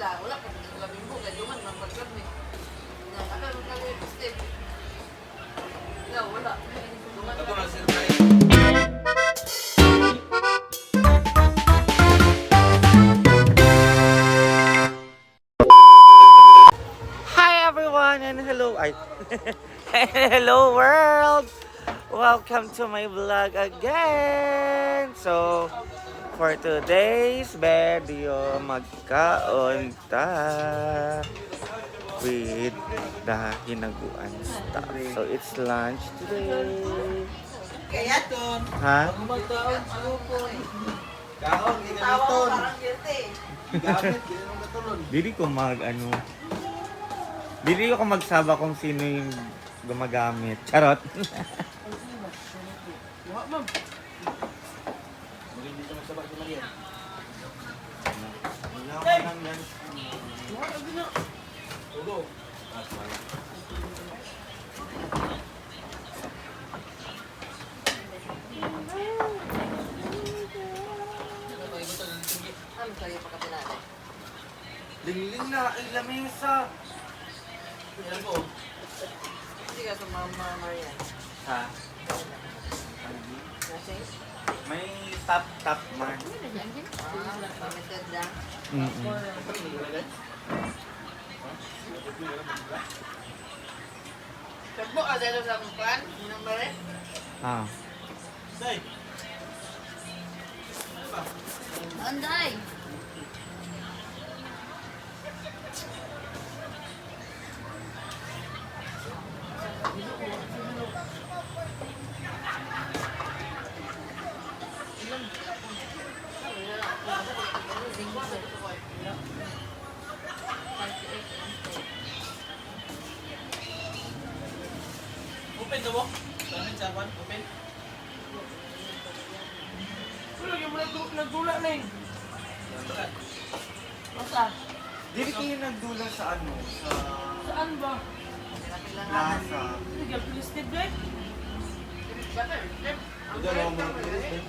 sila, wala pa sa labing mo, kaya duman man pag-club ni. Akala mo kami step. Wala. Duman Ito pa. na sir Brian. Hi everyone and hello hello world. Welcome to my vlog again. So for today's video magkaon ta with the hinaguan stuff. So it's lunch today. Kaya ton. Ha? Magkaon sa upon. Kaon, Tawa ko ginamiton. parang guilty. Gamit, ginamit katulon. Dili ko Dili ko magsaba kung sino yung gumagamit. Charot. Hindi siya magsabak si Maria. Tulog. Ano kayo pagkapilala? Lingling na ang lamesa. Yan po. Hindi ka sa Mama Marian. Ha? Kasi? May top man. Pamited lang. Sabo, adalo sa akong plan. Minang bare. Ah. Say. Anday! Open na mo? Tangan sa kwan, open. Wala yung nagdula na eh. Basta, Dili kayo nagdulang sa ano? Sa Saan ba? lasa. Legal listed ba? Udah na mo ng iris.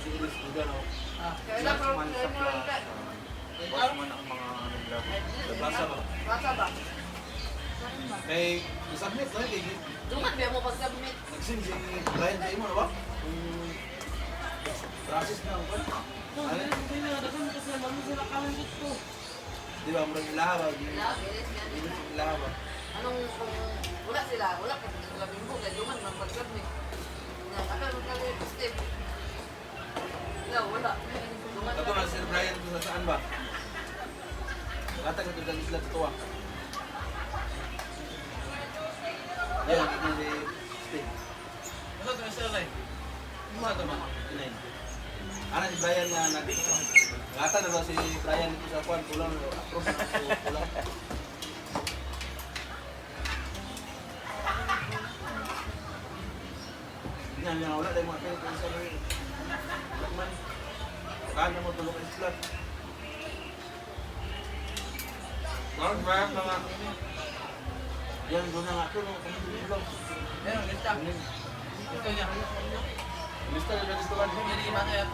Iris, udah na. Last man sa plaza. Wala man ang mga naglabo. Plaza ba? Basta ba? Kay, isubmit na, kay Dumat ba mo pag-submit? nagsin si Brian sa imo na ba? Process na ang kwan. Ito, hindi na. Dagan mo kasi naman sila kalanggit ko. Di ba, murag ilaha ba? Bilis yan. Iris yung ilaha ba? Anong kung wala sila, wala pa sa labing mo, kaya duman man pag-submit. Akala mo kami step. Wala. Duman Ito na Sir Brian, kung saan ba? Latag na ito sa isla sa tuwa. Yan, ito si Steve. Ano ito na Sir Brian? Ano ito ba? Inayin. Ano si Brian na latag na ba si Brian dito sa kwan? Kulang, approve na ako, kulang. Yan, wala tayo mga pinag sa mga lakman. Kaya mo tulog ang isla. Lord, ba mga... Yan, doon na nga ito. Yan, lista. Ito niya. Lista na lista ba? Yan, iba nga yan.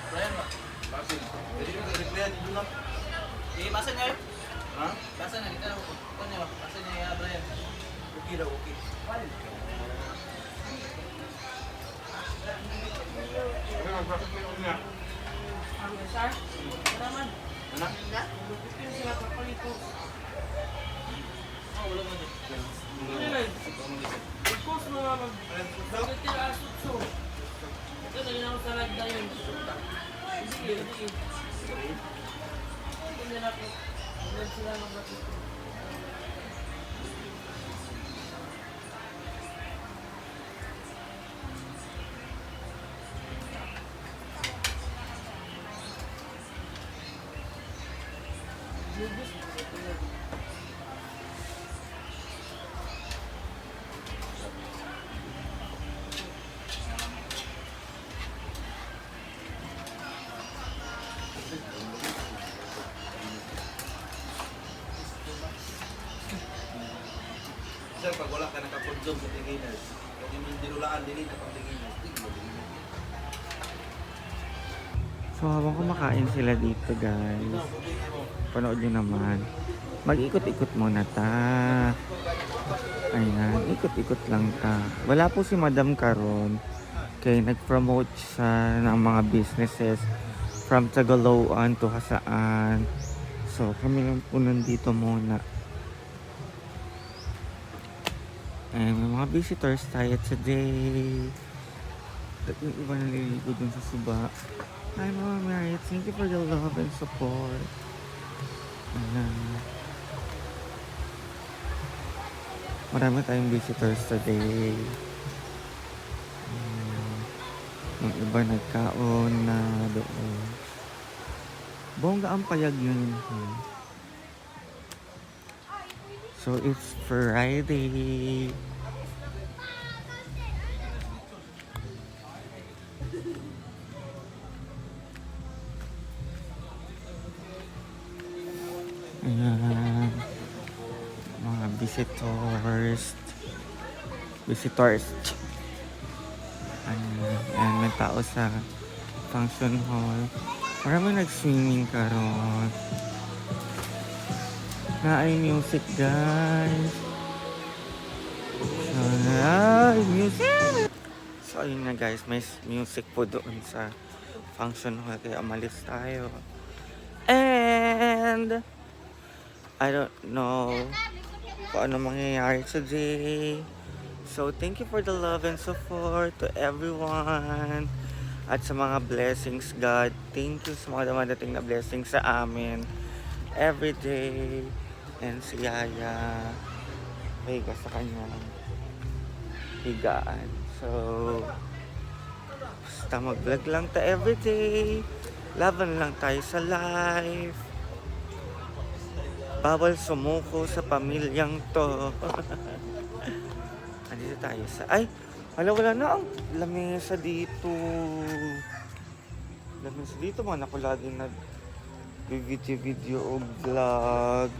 Brian ba? Pasin. Pwede ko i-replyan dito na. Ibasan niya yun? Ha? Basan niya. Dito na ako. Ito niya ba? Basan niya, Brian. Okay daw, okay. Ano, bakit mo yung niya? Ang sir? Raman. Anak? Ito sila kapalito. Wala mo dito. Ano lang? Of course, mga mag-pagkati asutso. Ito na yun ang salad na yun. Sige. Hindi na po. Hindi sila mag-batito. Sir, pag wala ka nakapunjong sa tinginas, kung yung dinulaan din na pang tinginas, tingin mo tinginas. So habang kumakain sila dito guys, Ito, pagtingin mo. panood nyo naman. Mag-ikot-ikot muna ta. Ayan, ikot-ikot lang ta. Wala po si Madam karon. Kaya nag-promote siya ng mga businesses from Tagaloan to Hasaan. So, kami lang po nandito muna. Ayan, may mga visitors tayo today. Yung iba naliligo dun sa suba. Hi Mama Mary, thank you for the love and support. Marami tayong visitors today. Yung iba nagkaon na doon. Bongga ang payag yun. So it's Friday. Ayan. Mga visitors. Ayan, may tao sa function hall. Marami nag-swimming karon. Na ay music, guys. So, music. So, ayun na guys, may music po doon sa function hall. Kaya umalis tayo. And I don't know kung ano mangyayari today. So, thank you for the love and support to everyone. At sa mga blessings, God. Thank you sa mga dumadating na blessings sa amin. Everyday. And si Yaya. Higa sa kanyang higaan. So, basta mag-vlog lang ta everyday. Laban lang tayo sa life. Bawal sumuko sa pamilyang to. Andito tayo sa... Ay! Wala na ang lamesa dito. Lamesa dito man ako lagi nag-video o vlog.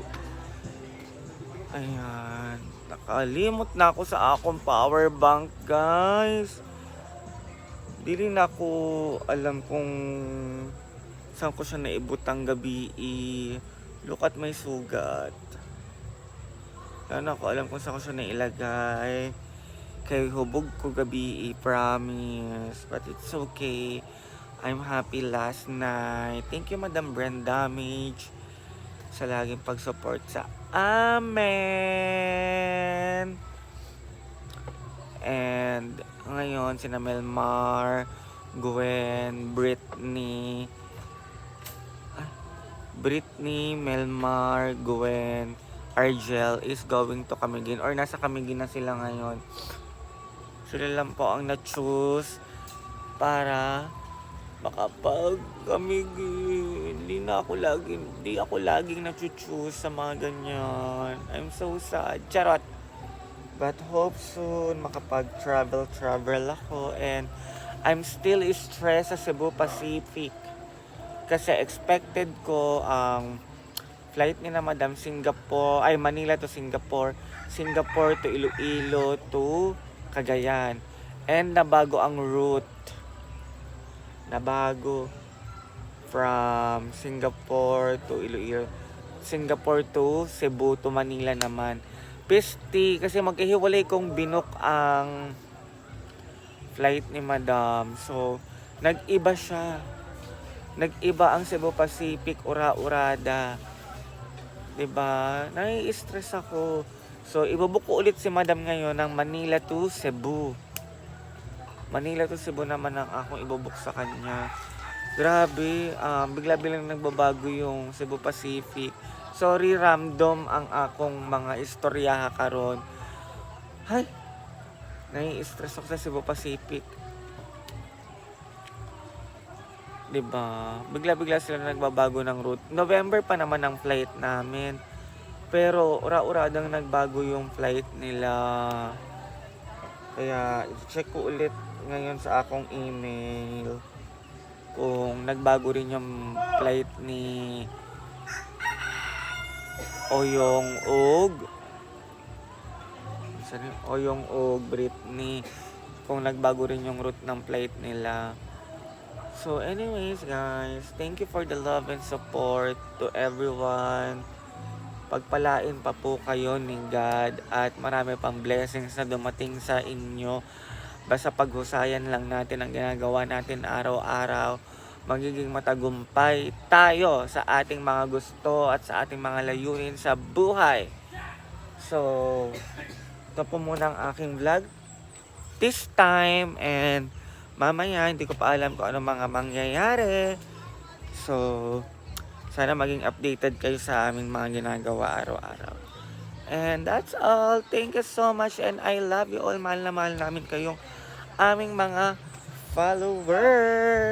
Ayan. Nakalimot na ako sa akong power bank, guys. Dili na ako alam kung saan ko siya naibutang gabi. Look at my sugat. Wala na ako alam kung saan ko siya nailagay. Kaya hubog ko gabi, promise. But it's okay. I'm happy last night. Thank you, Madam Brenda Damage, sa laging pag-support sa amen. And ngayon, sina Melmar, Gwen, Britney, Melmar, Gwen, Argel is going to Camiguin or nasa Camiguin na sila ngayon. Sila lang po ang na-choose para makapag-Camiguin. Hindi ako laging na-choose sa mga ganyan. I'm so sad. Charot. But hope soon makapag-travel ako, and I'm still stressed sa Cebu Pacific. Kasi expected ko ang flight ni na Madam Manila to Singapore to Iloilo to Cagayan. And nabago ang route. Nabago from Singapore to Iloilo. Singapore to Cebu to Manila naman. Pisti, kasi magkahiwalay kong binook ang flight ni Madam. So, nag-iba siya. Nag-iba ang Cebu Pacific, ura-urada. Diba? Nai-stress ako. So, ibubook ko ulit si Madam ngayon ng Manila to Cebu. Manila to Cebu naman ang akong ibubook sa kanya. Grabe, bigla-bilang nagbabago yung Cebu Pacific. Sorry, random ang akong mga istorya karon. Hay, nai-stress ako sa Cebu Pacific. Diba? Bigla-bigla sila nagbabago ng route. November pa naman ang flight namin. Pero ura-uradang nagbago yung flight nila. Kaya check ko ulit ngayon sa akong email kung nagbago rin yung flight ni Oyong Britney. Kung nagbago rin yung route ng flight nila. So anyways guys, thank you for the love and support to everyone. Pagpalain pa po kayo ni God at marami pang blessings na dumating sa inyo. Basta paghusayan lang natin ang ginagawa natin araw-araw, magiging matagumpay tayo sa ating mga gusto at sa ating mga layunin sa buhay. So, ito po muna ang aking vlog this time, and mamaya hindi ko pa alam kung ano mga mangyayari. So, sana maging updated kayo sa aming mga ginagawa araw-araw. And that's all. Thank you so much and I love you all. Mahal na mahal namin kayong aming mga followers.